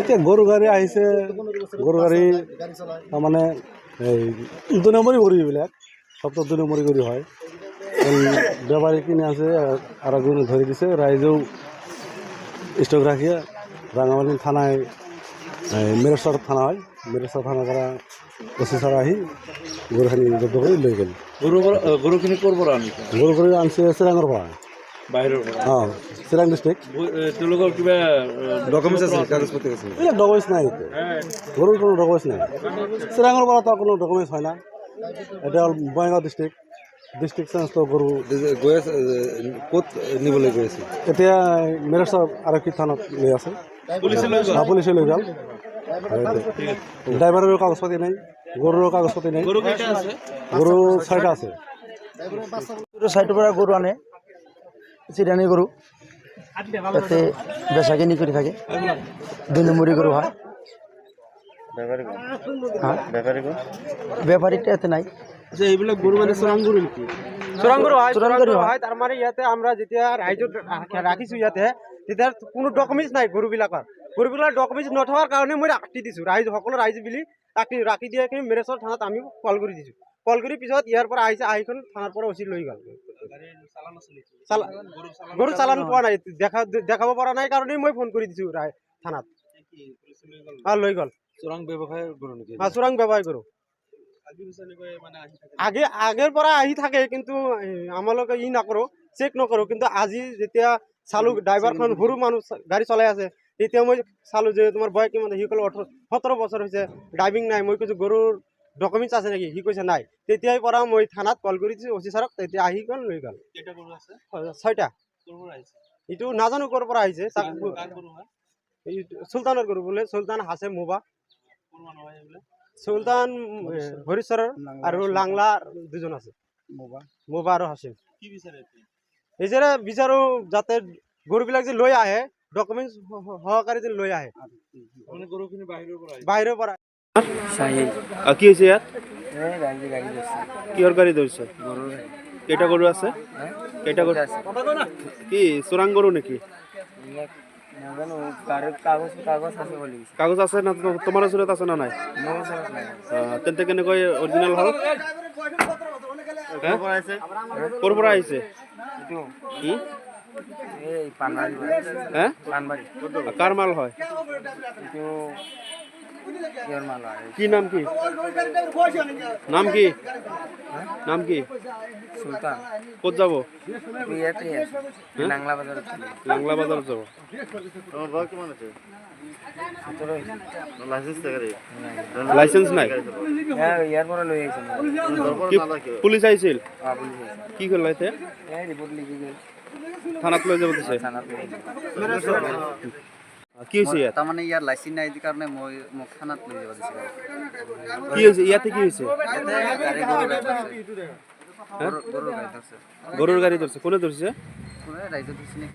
এতিয়া গৰু গাড়ী আহিছে, গৰু গাড়ী মানে এই 2 নম্বৰী গৰু এইবিলাক, সব 2 নম্বৰী গৰু হয়। বেপাৰী কিনে আছে আর একজন ধরে দিছে, রাইজেও স্টক রাখিয়া রাঙামাটি থানায় মেরেশ্বর থানা হয়, মেরেশ্বর থানা করা ওসি ছাড়া আহি গরুখানি জব্দ করে লই গেল। গরুখিনি করবো আমি গরু করে আনছে চিরাঙের পৰা বাহিৰৰ হ্যাঁ, চিৰাং ডিস্ট্ৰিক্ট। তেওঁলোকৰ কিবা ডকুমেন্টস আছে, কাগজপত্ৰ আছে? এইবিলাক ডকুমেন্টস নাই, গৰুৰ কোনো ডকুমেন্টস নাই। চিৰাঙেৰ পৰা তার কোনো ডকুমেন্টস হয় না। এটা হল বঙাইগাঁও ডিস্ট্রিক্ট চেঞ্জ তো গরু গৈ আছে ক'ত নিবলৈ গৈ আছে? এতিয়া মেৰেশ্বৰ আৰক্ষী থানাত লৈ আছে, পুলিচে লৈ গ'ল। ড্ৰাইভাৰেৰও কাগজপাতি নাই, গৰুৰও কাগজপাতি নাই। গৰু 6টা আছে। 6টাৰ পৰা গরু আনে, চিরানি গরু এতে বেচা কিনি করে থাকে। 2 নম্বরী গরু হয়। ব্যাপারীটা এতে নাই। যে এইবিলাক গরু মানে চোৰাং গৰু নেকি? চোৰাং গৰু হয়। তাৰ মানে ইয়াতে আমৰা যেতিয়া ৰাইজত ৰাখিছো ইয়াতে, তেতিয়া কোনো ডকুমেন্টস নাই গৰুবিলাকৰ। গৰুবিলাকৰ ডকুমেন্টস নথকাৰ কাৰণে মই ৰাখি দিছো। সকলো ৰাইজ মিলি ৰাখি দিয়ে কি মেৰেশ্বৰ থানাত আমি কল কৰি দিছো। কল কৰি পিছত ইয়াৰ পৰা আহিছে, আহিখন থানাৰ পৰা ওচি লৈ গ'ল। গৰু চালান পোৱা নাই, দেখাব পৰা নাই কাৰণেই মই ফোন কৰি দিছো থানাত। লৈ গ'ল। চোৰাং ব্যৱসায় গৰু নেকি? চোৰাং ব্যৱসায় গৰু আগেৰ পৰা আহি থাকে, কিন্তু আমালোকে নকৰো, চেক নকৰো। কিন্তু আজি যেতিয়া চালো ড্ৰাইভাৰখন সৰু মানুহ গাড়ী চলাই আছে, তেতিয়া মই চালো যে তোমাৰ বয়স কিমান? সি ক'লে 17 বছৰ হৈছে, ড্ৰাইভিং নাই। মই কৈছো গৰুৰ ডকুমেন্টস আছে নেকি? সি কৈছে নাই। তেতিয়াৰ পৰা মই থানাত কল কৰি দিছো ওচি ছাৰক, তেতিয়া আহি গ'ল লৈ গ'ল। 6টা। এইটো নাজানো ক'ৰ পৰা আহিছে। চুলতানৰ গৰু বোলে, চুলতান হাছে মোবা, চুলতান হৰিশ্বৰৰ আৰু লাংলাৰ 2জন আছে, মোবা আৰু হাছিম। এই যে বিচাৰো যাতে গৰুবিলাক যে লৈ আহে, ডকুমেন্টস সহকাৰে যে লৈ আহে বাহিৰৰ পৰা। কি হৈছে ইয়াত? কিহৰ গাড়ী ধৰিছে? কেইটা গৰু আছে? কেইটা গৰু কি চোৰাং গৰু নেকি? কাগজ আছে না? তোমাৰ ওচৰত আছে না নাই? তেন্তে কেনেকৈ অৰিজিনেল হ'ল? ক'ৰ পৰা আহিছে? কাৰ মাল হয়? কি নাম কি? নাম কি? নাম কি? সুলতান। ক'ত যাব? লাংলা বাজাৰত যাব। তোমাৰ বয়স কিমান আছে? লাইসেন্স নাই? ইয়াৰ পৰা লৈ আহিছে। পুলিচ আহিছিল? কি কৰিলে এতিয়া? ৰিপৰ্ট লিখি গ'ল, থানাত লৈ যাব দিছে। কি হৈছে ইয়াত? তাৰমানে ইয়াৰ লাইচেন্স নাই কাৰণে মোক থানাত লৈ যাব দিছিল। কি হৈছে ইয়াতে? কি হৈছে? গৰুৰ গাড়ী ধৰছে। গৰুৰ গাড়ী ধৰছে? কোনে ধৰিছে? ৰাইজত ধৰিছে নেকি?